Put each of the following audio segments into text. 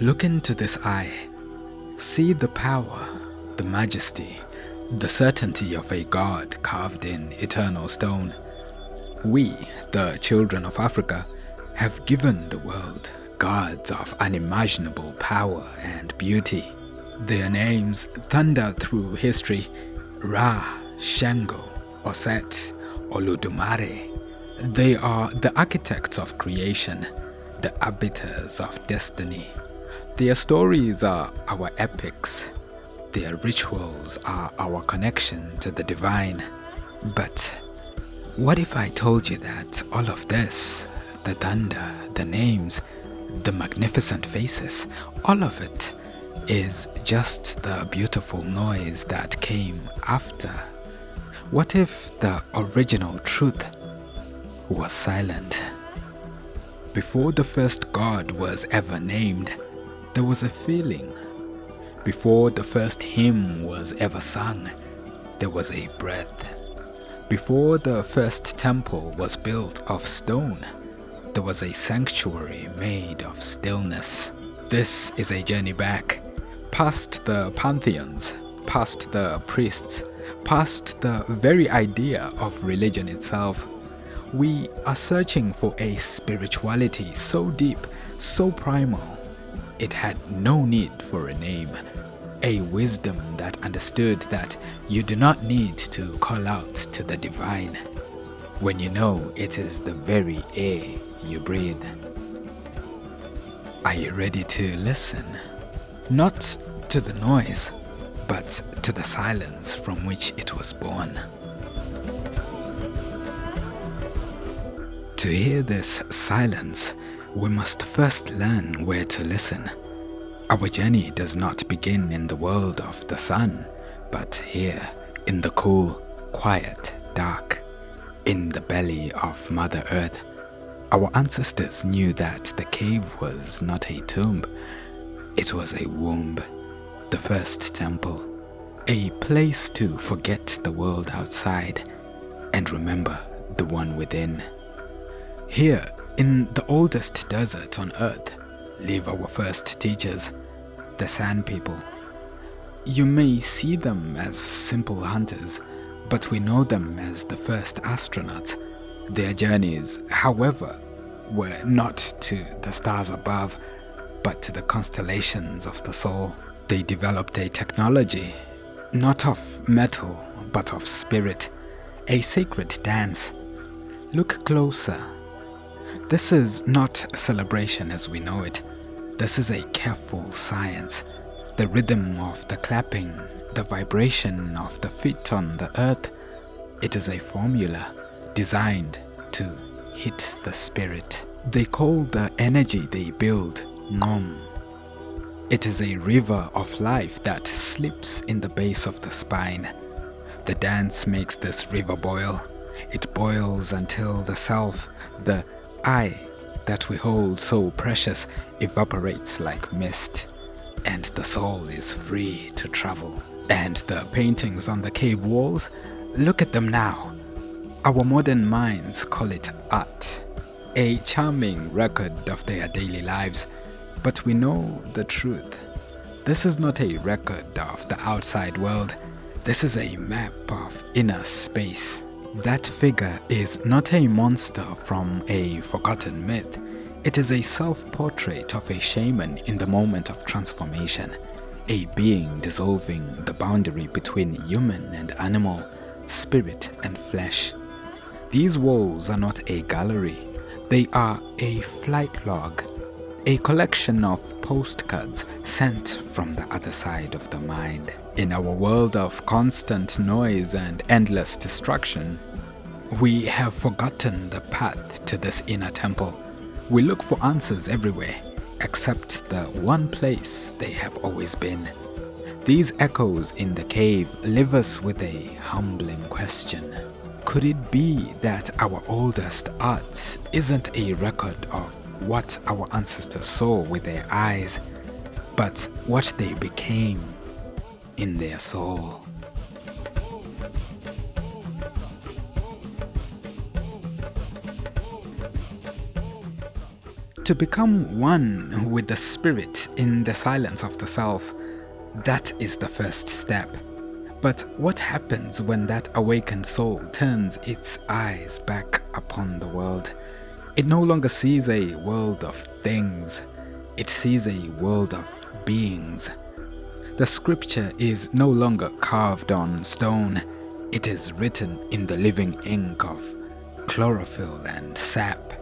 Look into this eye. See the power, the majesty, the certainty of a god carved in eternal stone. We, the children of Africa, have given the world gods of unimaginable power and beauty. Their names thunder through history: Ra, Shango, Oset, Oludumare. They are the architects of creation, the arbiters of destiny. Their stories are our epics. Their rituals are our connection to the divine. But what if I told you that all of this, the thunder, the names, the magnificent faces, all of it is just the beautiful noise that came after? What if the original truth was silent? Before the first god was ever named, there was a feeling. Before the first hymn was ever sung, there was a breath. Before the first temple was built of stone, there was a sanctuary made of stillness. This is a journey back, past the pantheons, past the priests, past the very idea of religion itself. We are searching for a spirituality so deep, so primal, it had no need for a name. A wisdom that understood that you do not need to call out to the divine when you know it is the very air you breathe. Are you ready to listen? Not to the noise, but to the silence from which it was born. To hear this silence, we must first learn where to listen. Our journey does not begin in the world of the sun, but here, in the cool, quiet, dark, in the belly of Mother Earth. Our ancestors knew that the cave was not a tomb, it was a womb, the first temple, a place to forget the world outside and remember the one within. Here, in the oldest desert on earth, live our first teachers, the Sand People. You may see them as simple hunters, but we know them as the first astronauts. Their journeys, however, were not to the stars above, but to the constellations of the soul. They developed a technology, not of metal, but of spirit, a sacred dance. Look closer. This is not a celebration as we know it. This is a careful science. The rhythm of the clapping, the vibration of the feet on the earth. It is a formula designed to hit the spirit. They call the energy they build Nom. It is a river of life that slips in the base of the spine. The dance makes this river boil. It boils until the self, the I that we hold so precious, evaporates like mist, and the soul is free to travel. And the paintings on the cave walls, look at them now. Our modern minds call it art, a charming record of their daily lives, but we know the truth. This is not a record of the outside world. This is a map of inner space. That figure is not a monster from a forgotten myth. It is a self-portrait of a shaman in the moment of transformation, a being dissolving the boundary between human and animal, spirit and flesh. These walls are not a gallery. They are a flight log, a collection of postcards sent from the other side of the mind. In our world of constant noise and endless destruction, we have forgotten the path to this inner temple. We look for answers everywhere, except the one place they have always been. These echoes in the cave leave us with a humbling question. Could it be that our oldest art isn't a record of what our ancestors saw with their eyes, but what they became in their soul? To become one with the spirit in the silence of the self, that is the first step. But what happens when that awakened soul turns its eyes back upon the world? It no longer sees a world of things, it sees a world of beings. The scripture is no longer carved on stone, it is written in the living ink of chlorophyll and sap.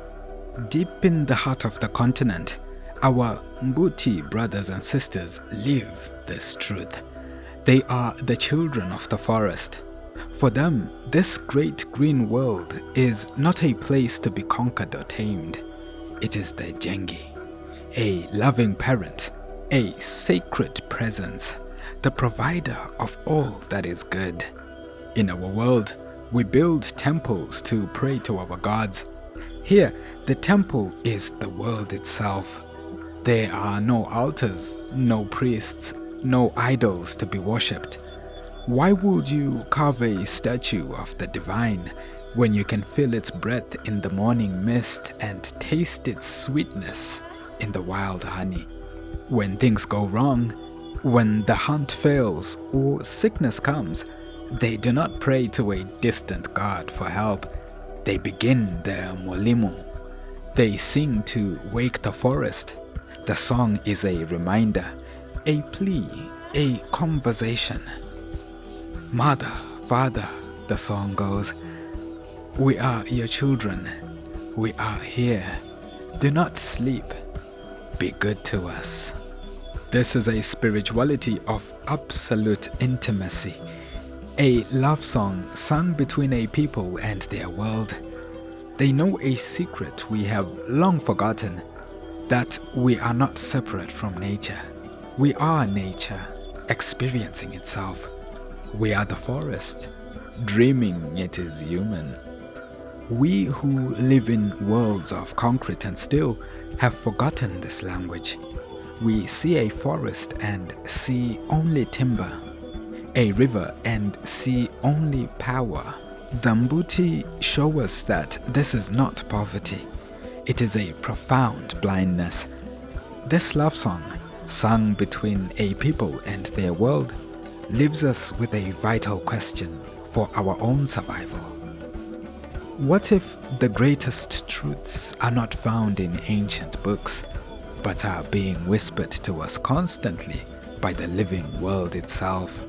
Deep in the heart of the continent, our Mbuti brothers and sisters live this truth. They are the children of the forest. For them, this great green world is not a place to be conquered or tamed. It is the Jengi, a loving parent, a sacred presence, the provider of all that is good. In our world, we build temples to pray to our gods. Here, the temple is the world itself. There are no altars, no priests, no idols to be worshipped. Why would you carve a statue of the divine when you can feel its breath in the morning mist and taste its sweetness in the wild honey? When things go wrong, when the hunt fails or sickness comes, they do not pray to a distant god for help. They begin their molimo. They sing to wake the forest. The song is a reminder, a plea, a conversation. Mother, Father, the song goes, we are your children. We are here. Do not sleep. Be good to us. This is a spirituality of absolute intimacy, a love song sung between a people and their world. They know a secret we have long forgotten, that we are not separate from nature. We are nature, experiencing itself. We are the forest, dreaming it is human. We who live in worlds of concrete and steel have forgotten this language. We see a forest and see only timber, a river and see only power. The Mbuti show us that this is not poverty. It is a profound blindness. This love song, sung between a people and their world, leaves us with a vital question for our own survival. What if the greatest truths are not found in ancient books, but are being whispered to us constantly by the living world itself?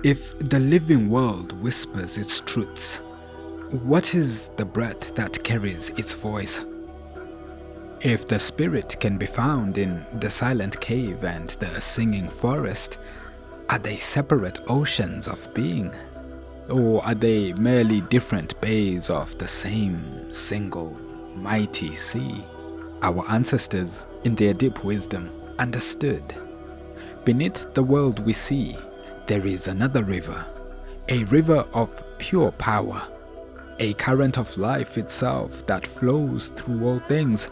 If the living world whispers its truths, what is the breath that carries its voice? If the spirit can be found in the silent cave and the singing forest, are they separate oceans of being? Or are they merely different bays of the same single mighty sea? Our ancestors, in their deep wisdom, understood. Beneath the world we see, there is another river, a river of pure power, a current of life itself that flows through all things,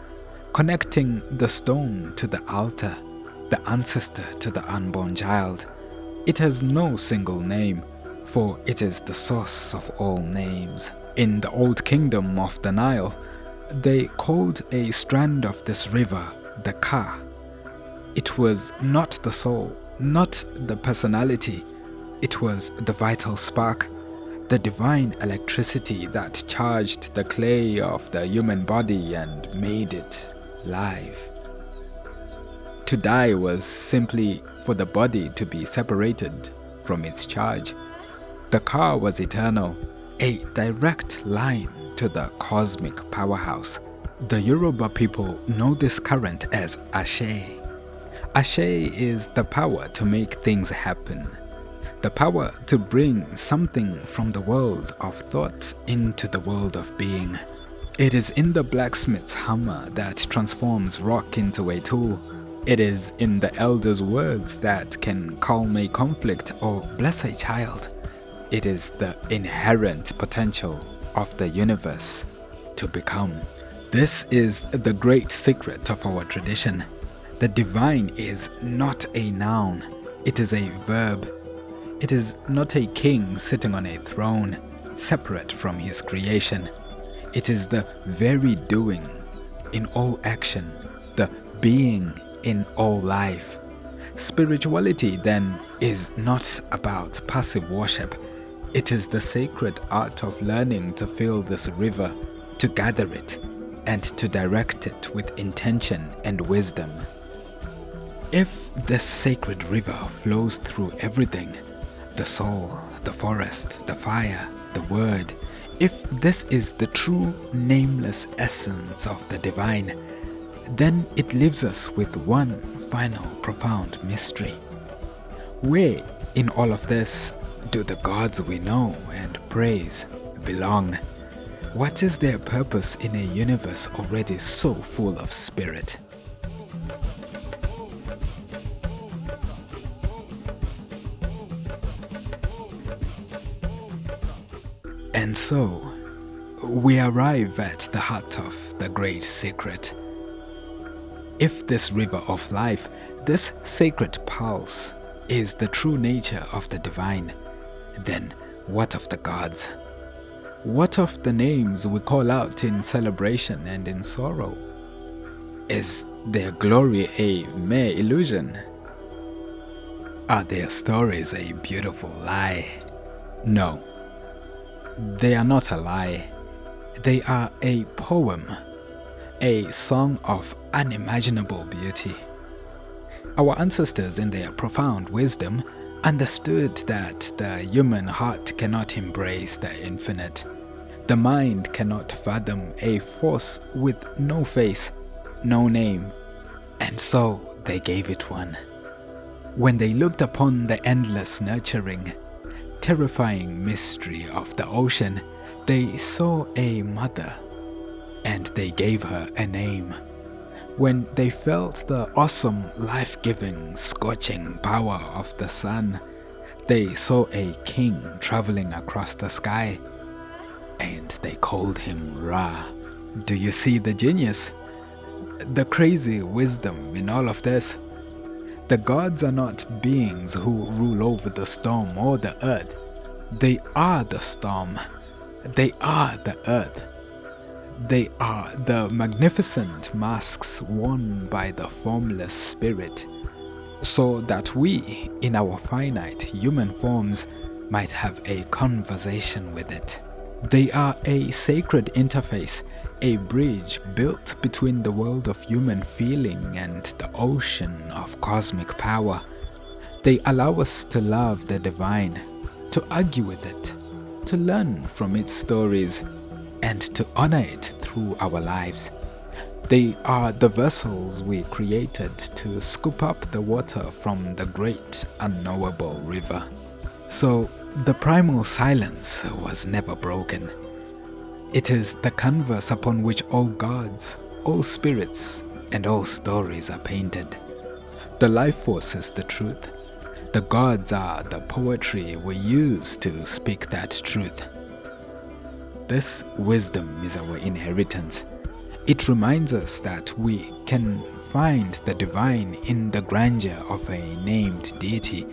connecting the stone to the altar, the ancestor to the unborn child. It has no single name, for it is the source of all names. In the old kingdom of the Nile, they called a strand of this river the Ka. It was not the soul, not the personality, it was the vital spark, the divine electricity that charged the clay of the human body and made it live. To die was simply for the body to be separated from its charge. The Ka was eternal, a direct line to the cosmic powerhouse. The Yoruba people know this current as Ashe. Ashe is the power to make things happen, the power to bring something from the world of thought into the world of being. It is in the blacksmith's hammer that transforms rock into a tool. It is in the elder's words that can calm a conflict or bless a child. It is the inherent potential of the universe to become. This is the great secret of our tradition. The divine is not a noun, It is a verb. It is not a king sitting on a throne, separate from his creation. It is the very doing in all action, the being in all life. Spirituality, then, is not about passive worship. It is the sacred art of learning to feel this river, to gather it, and to direct it with intention and wisdom. If this sacred river flows through everything, the soul, the forest, the fire, the word, if this is the true nameless essence of the divine, then it leaves us with one final profound mystery. Where in all of this do the gods we know and praise belong? What is their purpose in a universe already so full of spirit? And so, we arrive at the heart of the great secret. If this river of life, this sacred pulse, is the true nature of the divine, then what of the gods? What of the names we call out in celebration and in sorrow? Is their glory a mere illusion? Are their stories a beautiful lie? No, they are not a lie. They are a poem, a song of unimaginable beauty. Our ancestors, in their profound wisdom, understood that the human heart cannot embrace the infinite. The mind cannot fathom a force with no face, no name, and so they gave it one. When they looked upon the endless nurturing, terrifying mystery of the ocean, they saw a mother, and they gave her a name. When they felt the awesome, life-giving, scorching power of the sun, they saw a king traveling across the sky, and they called him Ra. Do you see the genius? The crazy wisdom in all of this? The gods are not beings who rule over the storm or the earth. They are the storm. They are the earth. They are the magnificent masks worn by the formless spirit, so that we, in our finite human forms, might have a conversation with it. They are a sacred interface, a bridge built between the world of human feeling and the ocean of cosmic power. They allow us to love the divine, to argue with it, to learn from its stories, and to honor it through our lives. They are the vessels we created to scoop up the water from the great unknowable river. So the primal silence was never broken. It is the canvas upon which all gods, all spirits, and all stories are painted. The life force is the truth. The gods are the poetry we use to speak that truth. This wisdom is our inheritance. It reminds us that we can find the divine in the grandeur of a named deity,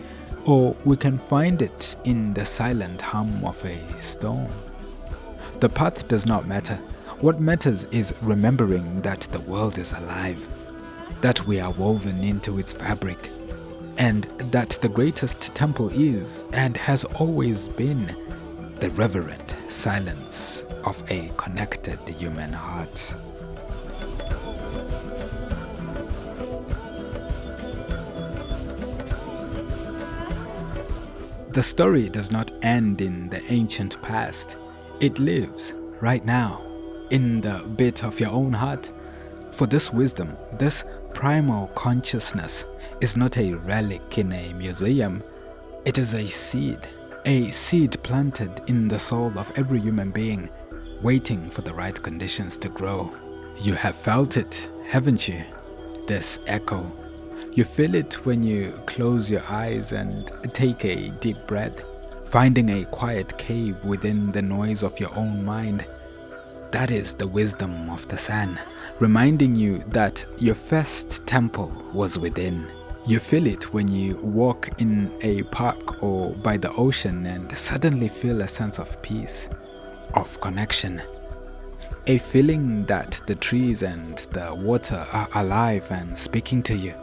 or we can find it in the silent hum of a stone. The path does not matter. What matters is remembering that the world is alive, that we are woven into its fabric, and that the greatest temple is, and has always been, the reverent silence of a connected human heart. The story does not end in the ancient past. It lives right now, in the bit of your own heart. For this wisdom, this primal consciousness, is not a relic in a museum. It is a seed planted in the soul of every human being, waiting for the right conditions to grow. You have felt it, haven't you? This echo. You feel it when you close your eyes and take a deep breath, finding a quiet cave within the noise of your own mind. That is the wisdom of the sun, reminding you that your first temple was within. You feel it when you walk in a park or by the ocean and suddenly feel a sense of peace, of connection. A feeling that the trees and the water are alive and speaking to you.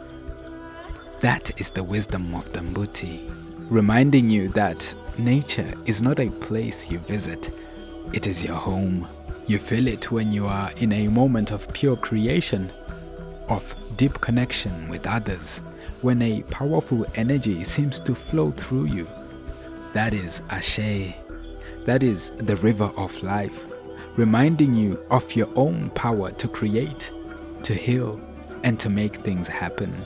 That is the wisdom of the Mbuti, reminding you that nature is not a place you visit, it is your home. You feel it when you are in a moment of pure creation, of deep connection with others, when a powerful energy seems to flow through you. That is Ashe. That is the river of life, reminding you of your own power to create, to heal, and to make things happen.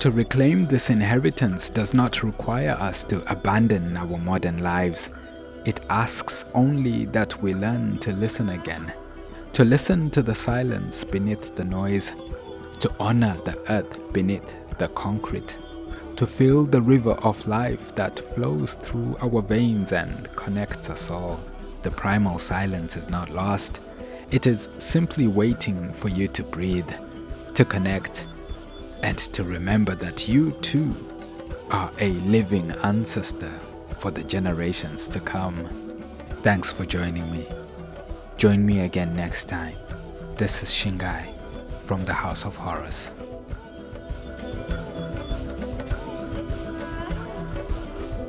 To reclaim this inheritance does not require us to abandon our modern lives. It asks only that we learn to listen again, to listen to the silence beneath the noise, to honor the earth beneath the concrete, to feel the river of life that flows through our veins and connects us all. The primal silence is not lost. It is simply waiting for you to breathe, to connect, and to remember that you too are a living ancestor for the generations to come. Thanks for joining me. Join me again next time. This is Shingai from the House of Horus.